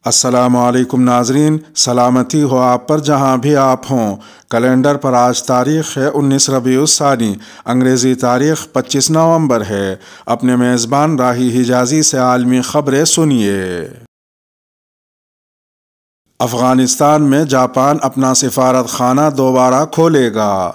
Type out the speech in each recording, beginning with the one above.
السلام علیکم ناظرین، سلامتی ہو آپ پر جہاں بھی آپ ہوں۔ کیلنڈر پر آج تاریخ ہے 19 ربیع الثانی، انگریزی تاریخ 25 نومبر ہے۔ اپنے میزبان راہی حجازی سے عالمی خبریں سنیے۔ افغانستان میں جاپان اپنا سفارت خانہ دوبارہ کھولے گا۔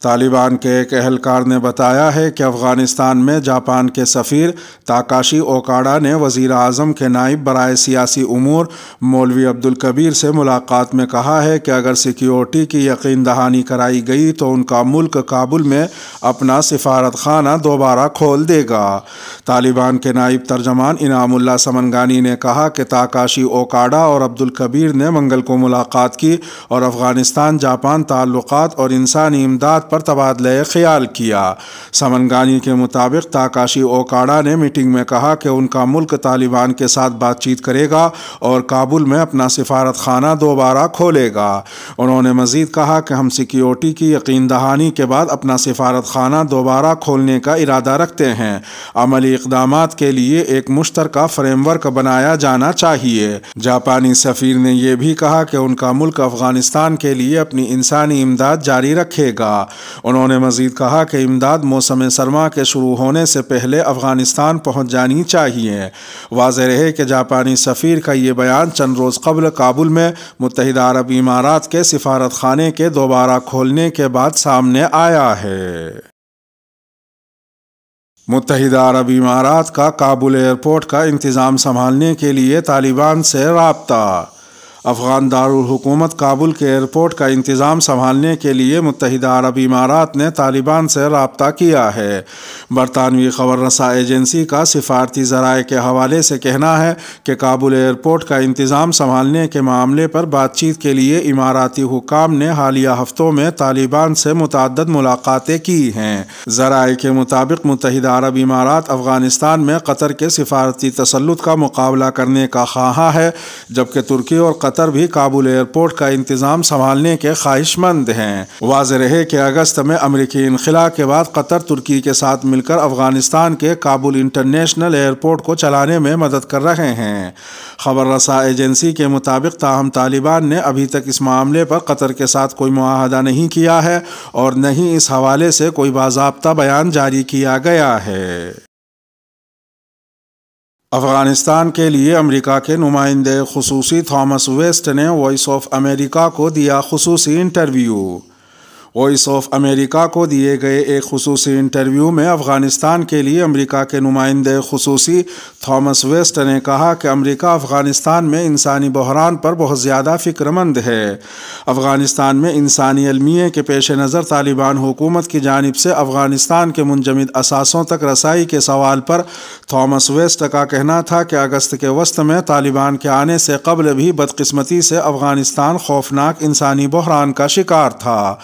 طالبان کے ایک اہلکار نے بتایا ہے کہ افغانستان میں جاپان کے سفیر تاکاشی اوکاڈا نے وزیر اعظم کے نائب برائے سیاسی امور مولوی عبدالکبیر سے ملاقات میں کہا ہے کہ اگر سیکیورٹی کی یقین دہانی کرائی گئی تو ان کا ملک کابل میں اپنا سفارت خانہ دوبارہ کھول دے گا۔ طالبان کے نائب ترجمان انعام اللہ سمنگانی نے کہا کہ تاکاشی اوکاڈا اور عبدالکبیر نے منگل کو ملاقات کی اور افغانستان جاپان تعلقات اور انسانی امداد پر تبادلہ خیال کیا۔ سمنگانی کے مطابق تاکاشی اوکاڈا نے میٹنگ میں کہا کہ ان کا ملک طالبان کے ساتھ بات چیت کرے گا اور کابل میں اپنا سفارت خانہ دوبارہ کھولے گا۔ انہوں نے مزید کہا کہ ہم سیکیورٹی کی یقین دہانی کے بعد اپنا سفارت خانہ دوبارہ کھولنے کا ارادہ رکھتے ہیں۔ عملی اقدامات کے لیے ایک مشترکہ فریم ورک بنایا جانا چاہیے۔ جاپانی سفیر نے یہ بھی کہا کہ ان کا ملک افغانستان کے لیے اپنی انسانی امداد جاری رکھے گا۔ انہوں نے مزید کہا کہ امداد موسم سرما کے شروع ہونے سے پہلے افغانستان پہنچ جانی چاہیے۔ واضح رہے کہ جاپانی سفیر کا یہ بیان چند روز قبل کابل میں متحدہ عرب امارات کے سفارت خانے کے دوبارہ کھولنے کے بعد سامنے آیا ہے۔ متحدہ عرب امارات کا کابل ایئرپورٹ کا انتظام سنبھالنے کے لیے طالبان سے رابطہ۔ افغان دارالحکومت کابل کے ایئرپورٹ کا انتظام سنبھالنے کے لیے متحدہ عرب امارات نے طالبان سے رابطہ کیا ہے۔ برطانوی خبر رساں ایجنسی کا سفارتی ذرائع کے حوالے سے کہنا ہے کہ کابل ایئرپورٹ کا انتظام سنبھالنے کے معاملے پر بات چیت کے لیے اماراتی حکام نے حالیہ ہفتوں میں طالبان سے متعدد ملاقاتیں کی ہیں۔ ذرائع کے مطابق متحدہ عرب امارات افغانستان میں قطر کے سفارتی تسلط کا مقابلہ کرنے کا خواہاں ہے، جبکہ ترکی اور قطر بھی کابل ایئرپورٹ کا انتظام سنبھالنے کے خواہش مند ہیں۔ واضح رہے کہ اگست میں امریکی انخلا کے بعد قطر ترکی کے ساتھ مل کر افغانستان کے کابل انٹرنیشنل ایئرپورٹ کو چلانے میں مدد کر رہے ہیں۔ خبر رساں ایجنسی کے مطابق تاہم طالبان نے ابھی تک اس معاملے پر قطر کے ساتھ کوئی معاہدہ نہیں کیا ہے اور نہ ہی اس حوالے سے کوئی باضابطہ بیان جاری کیا گیا ہے۔ افغانستان کے لیے امریکہ کے نمائندہ خصوصی تھامس ویسٹ نے وائس آف امریکہ کو دیا خصوصی انٹرویو۔ وائس آف امریکہ کو دیے گئے ایک خصوصی انٹرویو میں افغانستان کے لیے امریکہ کے نمائندہ خصوصی تھامس ویسٹ نے کہا کہ امریکہ افغانستان میں انسانی بحران پر بہت زیادہ فکر مند ہے۔ افغانستان میں انسانی المیے کے پیش نظر طالبان حکومت کی جانب سے افغانستان کے منجمد اثاثوں تک رسائی کے سوال پر تھامس ویسٹ کا کہنا تھا کہ اگست کے وسط میں طالبان کے آنے سے قبل بھی بدقسمتی سے افغانستان خوفناک انسانی بحران کا شکار تھا۔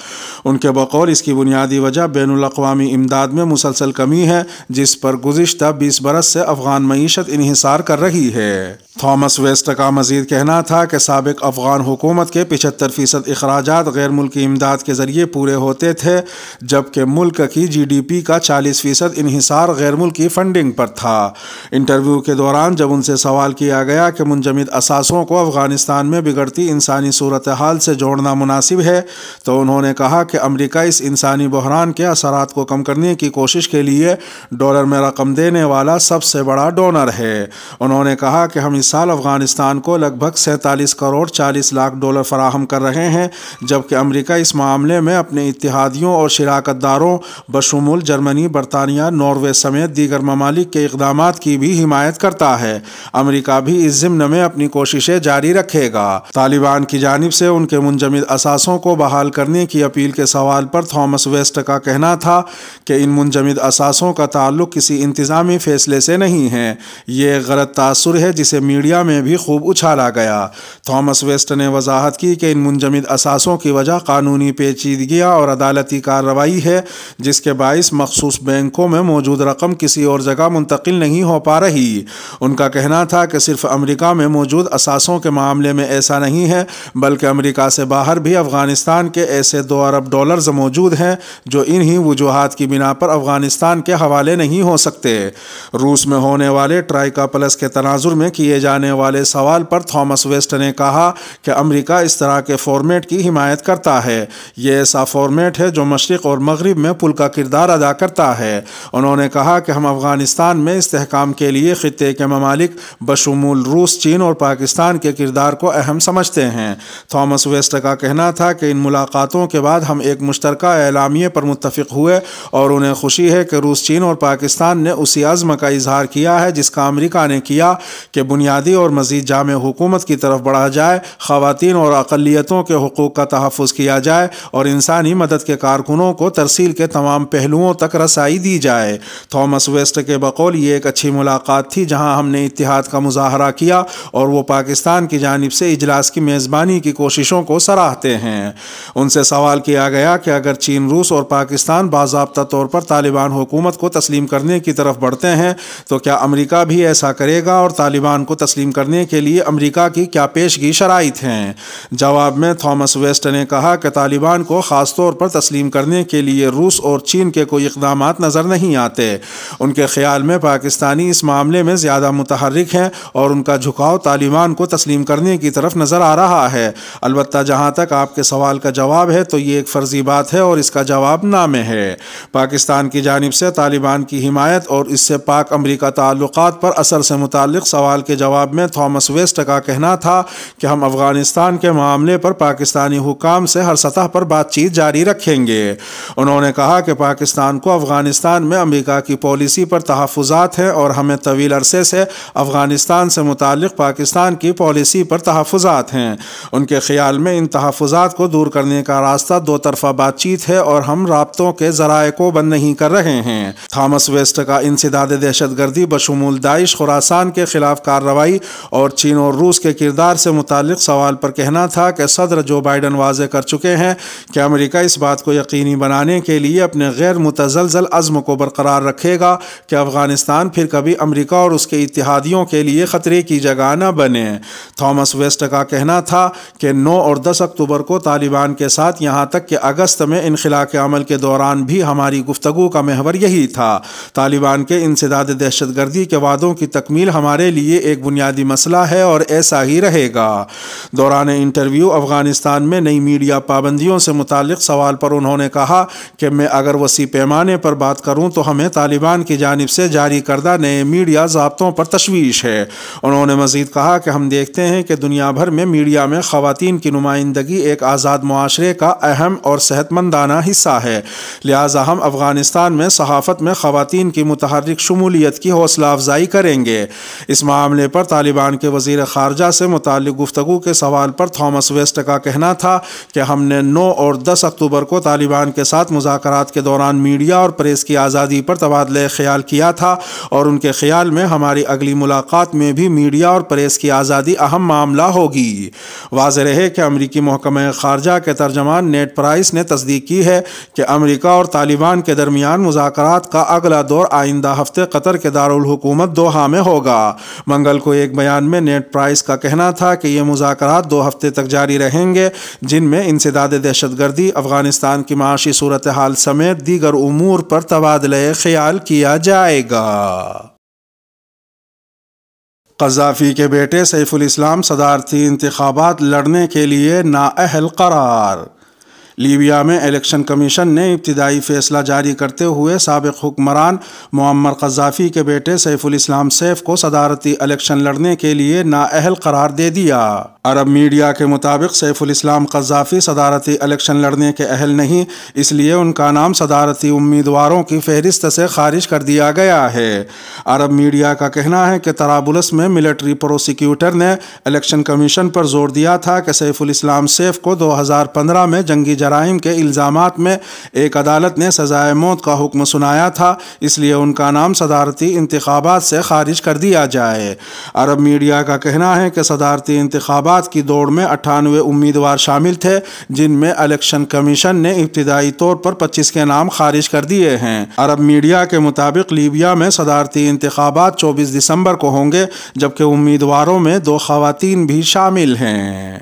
ان کے بقول اس کی بنیادی وجہ بین الاقوامی امداد میں مسلسل کمی ہے، جس پر گزشتہ 20 برس سے افغان معیشت انحصار کر رہی ہے۔ تھامس ویسٹ کا مزید کہنا تھا کہ سابق افغان حکومت کے 75% اخراجات غیر ملکی امداد کے ذریعے پورے ہوتے تھے، جبکہ ملک کی GDP کا 40% انحصار غیر ملکی فنڈنگ پر تھا۔ انٹرویو کے دوران جب ان سے سوال کیا گیا کہ منجمد اثاثوں کو افغانستان میں بگڑتی انسانی صورتحال سے جوڑنا مناسب ہے، تو انہوں نے کہا کہ امریکہ اس انسانی بحران کے اثرات کو کم کرنے کی کوشش کے لیے ڈالر میں رقم دینے والا سب سے بڑا ڈونر ہے۔ انہوں نے کہا کہ ہم اس سال افغانستان کو لگ بھگ 47 کروڑ 40 لاکھ ڈالر فراہم کر رہے ہیں، جبکہ امریکہ اس معاملے میں اپنے اتحادیوں اور شراکت داروں بشمول جرمنی، برطانیہ، ناروے سمیت دیگر ممالک کے اقدامات کی بھی حمایت کرتا ہے۔ امریکہ بھی اس ضمن میں اپنی کوششیں جاری رکھے گا۔ طالبان کی جانب سے ان کے منجمد اثاثوں کو بحال کرنے کی اپیل کے سوال پر تھامس ویسٹ کا کہنا تھا کہ ان منجمد اثاثوں کا تعلق کسی انتظامی فیصلے سے نہیں ہے، یہ ایک غلط تاثر ہے جسے میڈیا میں بھی خوب اچھالا گیا۔ تھامس ویسٹ نے وضاحت کی کہ ان منجمد اثاثوں کی وجہ قانونی پیچیدگیاں اور عدالتی کارروائی ہے، جس کے باعث مخصوص بینکوں میں موجود رقم کسی اور جگہ منتقل نہیں ہو پا رہی۔ ان کا کہنا تھا کہ صرف امریکہ میں موجود اثاثوں کے معاملے میں ایسا نہیں ہے، بلکہ امریکہ سے باہر بھی افغانستان کے ایسے 2 ارب ارب ڈالرز موجود ہیں جو انہی وجوہات کی بنا پر افغانستان کے حوالے نہیں ہو سکتے۔ روس میں ہونے والے ٹرائیکا پلس کے تناظر میں کیے جانے والے سوال پر تھامس ویسٹ نے کہا کہ امریکہ اس طرح کے فارمیٹ کی حمایت کرتا ہے۔ یہ ایسا فارمیٹ ہے جو مشرق اور مغرب میں پل کا کردار ادا کرتا ہے۔ انہوں نے کہا کہ ہم افغانستان میں استحکام کے لیے خطے کے ممالک بشمول روس، چین اور پاکستان کے کردار کو اہم سمجھتے ہیں۔ تھامس ویسٹ کا کہنا تھا کہ ان ملاقاتوں کے بعد ہم ایک مشترکہ اعلامیے پر متفق ہوئے اور انہیں خوشی ہے کہ روس، چین اور پاکستان نے اسی عزم کا اظہار کیا ہے جس کا امریکہ نے کیا کہ بنیادی اور مزید جامع حکومت کی طرف بڑھا جائے، خواتین اور اقلیتوں کے حقوق کا تحفظ کیا جائے اور انسانی مدد کے کارکنوں کو ترسیل کے تمام پہلوؤں تک رسائی دی جائے۔ تھامس ویسٹ کے بقول یہ ایک اچھی ملاقات تھی جہاں ہم نے اتحاد کا مظاہرہ کیا اور وہ پاکستان کی جانب سے اجلاس کی میزبانی کی کوششوں کو سراہتے ہیں۔ ان سے سوال کیا گیا کہ اگر چین، روس اور پاکستان باضابطہ طور پر طالبان حکومت کو تسلیم کرنے کی طرف بڑھتے ہیں تو کیا امریکہ بھی ایسا کرے گا اور طالبان کو تسلیم کرنے کے لیے امریکہ کی کیا پیشگی شرائط ہیں؟ جواب میں تھامس ویسٹ نے کہا کہ طالبان کو خاص طور پر تسلیم کرنے کے لیے روس اور چین کے کوئی اقدامات نظر نہیں آتے۔ ان کے خیال میں پاکستانی اس معاملے میں زیادہ متحرک ہیں اور ان کا جھکاؤ طالبان کو تسلیم کرنے کی طرف نظر آ رہا ہے۔ البتہ جہاں تک آپ کے سوال کا جواب ہے تو یہ ایک فرضی بات ہے اور اس کا جواب نہ میں ہے۔ پاکستان کی جانب سے طالبان کی حمایت اور اس سے پاک امریکہ تعلقات پر اثر سے متعلق سوال کے جواب میں تھامس ویسٹ کا کہنا تھا کہ ہم افغانستان کے معاملے پر پاکستانی حکام سے ہر سطح پر بات چیت جاری رکھیں گے۔ انہوں نے کہا کہ پاکستان کو افغانستان میں امریکہ کی پالیسی پر تحفظات ہیں اور ہمیں طویل عرصے سے افغانستان سے متعلق پاکستان کی پالیسی پر تحفظات ہیں۔ ان کے خیال میں ان تحفظات کو دور کرنے کا راستہ دو طرفہ بات چیت ہے اور ہم رابطوں کے ذرائع کو بند نہیں کر رہے ہیں۔ تھامس ویسٹ کا انسداد دہشت گردی بشمول داعش، خراسان کے خلاف کارروائی اور چین اور روس کے کردار سے متعلق سوال پر کہنا تھا کہ صدر جو بائیڈن واضح کر چکے ہیں کہ امریکہ اس بات کو یقینی بنانے کے لیے اپنے غیر متزلزل عزم کو برقرار رکھے گا کہ افغانستان پھر کبھی امریکہ اور اس کے اتحادیوں کے لیے خطرے کی جگہ نہ بنے۔ تھامس ویسٹ کا کہنا تھا کہ 9 اور 10 اکتوبر کو طالبان کے ساتھ یہاں تک کہ اگست میں انخلا کے عمل کے دوران بھی ہماری گفتگو کا محور یہی تھا۔ طالبان کے انسداد دہشت گردی کے وعدوں کی تکمیل ہمارے لیے ایک بنیادی مسئلہ ہے اور ایسا ہی رہے گا۔ دوران انٹرویو افغانستان میں نئی میڈیا پابندیوں سے متعلق سوال پر انہوں نے کہا کہ میں اگر وسیع پیمانے پر بات کروں تو ہمیں طالبان کی جانب سے جاری کردہ نئے میڈیا ضابطوں پر تشویش ہے۔ انہوں نے مزید کہا کہ ہم دیکھتے ہیں کہ دنیا بھر میں میڈیا میں خواتین کی نمائندگی ایک آزاد معاشرے کا اہم اور صحت مندانہ حصہ ہے، لہٰذا ہم افغانستان میں صحافت میں خواتین کی متحرک شمولیت کی حوصلہ افزائی کریں گے۔ اس معاملے پر طالبان کے وزیر خارجہ سے متعلق گفتگو کے سوال پر تھامس ویسٹ کا کہنا تھا کہ ہم نے 9 اور 10 اکتوبر کو طالبان کے ساتھ مذاکرات کے دوران میڈیا اور پریس کی آزادی پر تبادلہ خیال کیا تھا اور ان کے خیال میں ہماری اگلی ملاقات میں بھی میڈیا اور پریس کی آزادی اہم معاملہ ہوگی۔ واضح رہے کہ امریکی محکمہ خارجہ کے ترجمان نیڈ پرائس نے تصدیق کی ہے کہ امریکہ اور طالبان کے درمیان مذاکرات کا اگلا دور آئندہ ہفتے قطر کے دارالحکومت دوحہ میں ہوگا۔ منگل کو ایک بیان میں نیڈ پرائس کا کہنا تھا کہ یہ مذاکرات 2 ہفتے تک جاری رہیں گے جن میں انسداد دہشت گردی، افغانستان کی معاشی صورتحال سمیت دیگر امور پر تبادلہ خیال کیا جائے گا۔ قذافی کے بیٹے سیف الاسلام صدارتی انتخابات لڑنے کے لیے نااہل قرار۔ لیبیا میں الیکشن کمیشن نے ابتدائی فیصلہ جاری کرتے ہوئے سابق حکمران معمر قذافی کے بیٹے سیف الاسلام سیف کو صدارتی الیکشن لڑنے کے لیے نااہل قرار دے دیا۔ عرب میڈیا کے مطابق سیف الاسلام قذافی صدارتی الیکشن لڑنے کے اہل نہیں، اس لیے ان کا نام صدارتی امیدواروں کی فہرست سے خارج کر دیا گیا ہے۔ عرب میڈیا کا کہنا ہے کہ طرابلس میں ملٹری پروسیکیوٹر نے الیکشن کمیشن پر زور دیا تھا کہ سیف الاسلام سیف کو 2015 میں جنگی جرائم کے الزامات میں ایک عدالت نے سزائے موت کا حکم سنایا تھا، اس لیے ان کا نام صدارتی انتخابات سے خارج کر دیا جائے۔ عرب میڈیا کا کہنا ہے کہ صدارتی انتخابات کی دوڑ میں 98 امیدوار شامل تھے، جن میں الیکشن کمیشن نے ابتدائی طور پر 25 کے نام خارج کر دیے ہیں۔ عرب میڈیا کے مطابق لیبیا میں صدارتی انتخابات 24 دسمبر کو ہوں گے، جبکہ امیدواروں میں 2 خواتین بھی شامل ہیں۔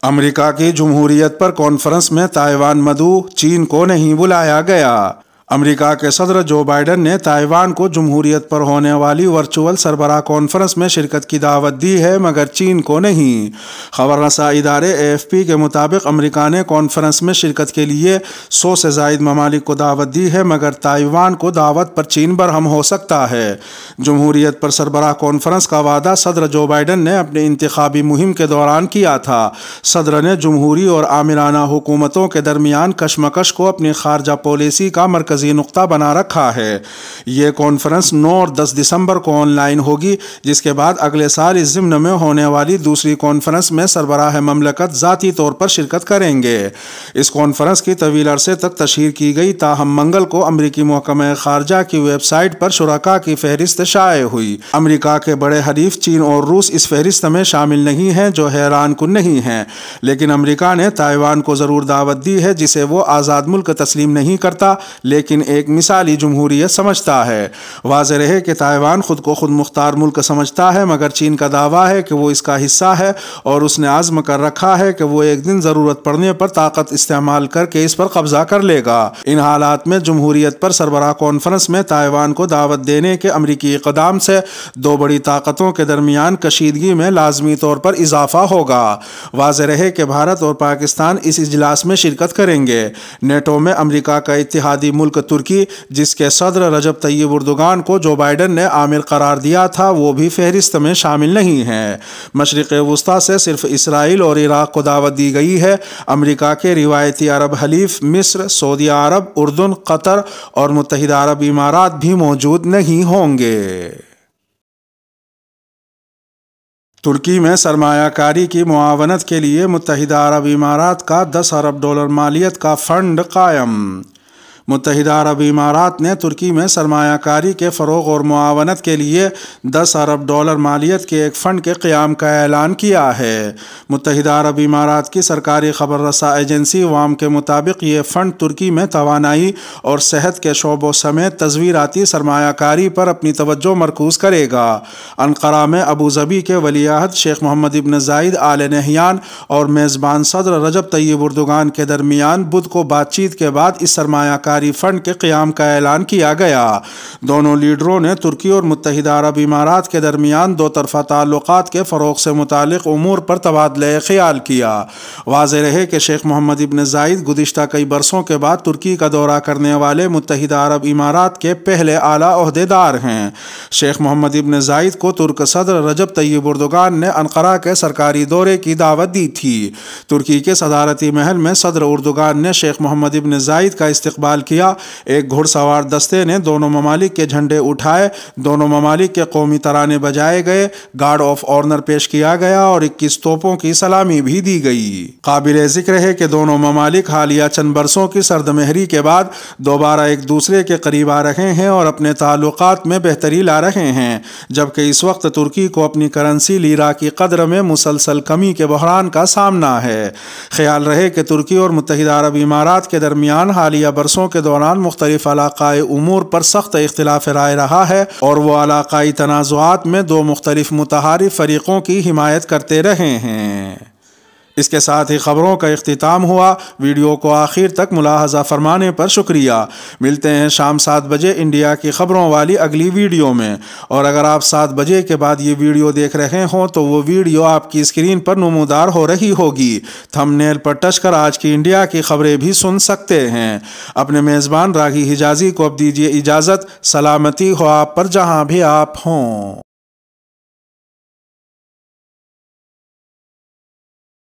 امریکہ کی جمہوریت پر کانفرنس میں تائیوان مدعو، چین کو نہیں بلایا گیا۔ امریکہ کے صدر جو بائیڈن نے تائیوان کو جمہوریت پر ہونے والی ورچوئل سربراہ کانفرنس میں شرکت کی دعوت دی ہے مگر چین کو نہیں۔ خبر رساں ادارے AFP کے مطابق امریکہ نے کانفرنس میں شرکت کے لیے 100 سے زائد ممالک کو دعوت دی ہے مگر تائیوان کو دعوت پر چین برہم ہو سکتا ہے۔ جمہوریت پر سربراہ کانفرنس کا وعدہ صدر جو بائیڈن نے اپنے انتخابی مہم کے دوران کیا تھا۔ صدر نے جمہوری اور آمرانہ حکومتوں کے درمیان کشمکش کو اپنی خارجہ پالیسی کا مرکزی نقطہ بنا رکھا ہے۔ یہ کانفرنس 9 اور 10 دسمبر کو آن لائن ہوگی، جس کے بعد اگلے سال اس ضمن میں ہونے والی دوسری کانفرنس میں سربراہ مملکت ذاتی طور پر شرکت کریں گے۔ اس کانفرنس کی طویل عرصے تک تشہیر کی گئی، تاہم منگل کو امریکی محکمہ خارجہ کی ویب سائٹ پر شرکاء کی فہرست شائع ہوئی۔ امریکہ کے بڑے حلیف چین اور روس اس فہرست میں شامل نہیں ہیں، جو حیران کن نہیں ہیں، لیکن امریکہ نے تائیوان کو ضرور دعوت دی ہے، جسے وہ آزاد ملک تسلیم نہیں کرتا لیکن ایک مثالی جمہوریت سمجھتا ہے۔ واضح رہے کہ تائیوان خود کو خود مختار ملک سمجھتا ہے مگر چین کا دعویٰ ہے کہ وہ اس کا حصہ ہے اور اس نے عزم کر رکھا ہے کہ وہ ایک دن ضرورت پڑنے پر طاقت استعمال کر کے اس پر قبضہ کر لے گا۔ ان حالات میں جمہوریت پر سربراہ کانفرنس میں تائیوان کو دعوت دینے کے امریکی اقدام سے دو بڑی طاقتوں کے درمیان کشیدگی میں لازمی طور پر اضافہ ہوگا۔ واضح رہے کہ بھارت اور پاکستان اس اجلاس میں شرکت کریں گے۔ نیٹو میں امریکہ کا اتحادی ملک ترکی، جس کے صدر رجب طیب اردوغان کو جو بائیڈن نے عامر قرار دیا تھا، وہ بھی فہرست میں شامل نہیں ہے۔ مشرق وسطیٰ سے صرف اسرائیل اور عراق کو دعوت دی گئی ہے۔ امریکہ کے روایتی عرب حلیف مصر، سعودی عرب، اردن، قطر اور متحدہ عرب امارات بھی موجود نہیں ہوں گے۔ ترکی میں سرمایہ کاری کی معاونت کے لیے متحدہ عرب امارات کا $10 ارب مالیت کا فنڈ قائم۔ متحدہ عرب امارات نے ترکی میں سرمایہ کاری کے فروغ اور معاونت کے لیے $10 ارب مالیت کے ایک فنڈ کے قیام کا اعلان کیا ہے۔ متحدہ عرب امارات کی سرکاری خبر رساں ایجنسی وام کے مطابق یہ فنڈ ترکی میں توانائی اور صحت کے شعبوں سمیت تصویراتی سرمایہ کاری پر اپنی توجہ مرکوز کرے گا۔ انقرہ میں ابوظبی کے ولی عہد شیخ محمد بن زاید آل نہیان اور میزبان صدر رجب طیب اردوغان کے درمیان بدھ کو بات چیت کے بعد اس سرمایہ کاری فنڈ کے قیام کا اعلان کیا گیا۔ دونوں لیڈروں نے ترکی اور متحدہ عرب امارات کے درمیان دو طرفہ تعلقات کے فروغ سے متعلق امور پر تبادلہ خیال کیا۔ واضح رہے کہ شیخ محمد بن زاید گزشتہ کئی برسوں کے بعد ترکی کا دورہ کرنے والے متحدہ عرب امارات کے پہلے اعلیٰ عہدیدار ہیں۔ شیخ محمد بن زاید کو ترک صدر رجب طیب اردوغان نے انقرہ کے سرکاری دورے کی دعوت دی تھی۔ ترکی کے صدارتی محل میں صدر اردوغان نے شیخ محمد بن زاید کا استقبال کیا۔ ایک گھڑ سوار دستے نے دونوں ممالک کے جھنڈے اٹھائے، دونوں ممالک کے قومی ترانے بجائے گئے، گارڈ آف آنر پیش کیا گیا اور 21 توپوں کی سلامی بھی دی گئی۔ قابل ذکر ہے کہ دونوں ممالک حالیہ چند برسوں کی سرد مہری کے بعد دوبارہ ایک دوسرے کے قریب آ رہے ہیں اور اپنے تعلقات میں بہتری لا رہے ہیں، جبکہ اس وقت ترکی کو اپنی کرنسی لیرا کی قدر میں مسلسل کمی کے بحران کا سامنا ہے۔ خیال رہے کہ ترکی اور متحدہ عرب امارات کے درمیان حالیہ برسوں کے دوران مختلف علاقائی امور پر سخت اختلاف رائے رہا ہے اور وہ علاقائی تنازعات میں دو مختلف متحارب فریقوں کی حمایت کرتے رہے ہیں۔ اس کے ساتھ ہی خبروں کا اختتام ہوا۔ ویڈیو کو آخر تک ملاحظہ فرمانے پر شکریہ۔ ملتے ہیں شام 7 بجے انڈیا کی خبروں والی اگلی ویڈیو میں، اور اگر آپ 7 بجے کے بعد یہ ویڈیو دیکھ رہے ہوں تو وہ ویڈیو آپ کی اسکرین پر نمودار ہو رہی ہوگی۔ تھم نیل پر ٹچ کر آج کی انڈیا کی خبریں بھی سن سکتے ہیں۔ اپنے میزبان راگی حجازی کو اب دیجیے اجازت۔ سلامتی ہو آپ پر جہاں بھی آپ ہوں۔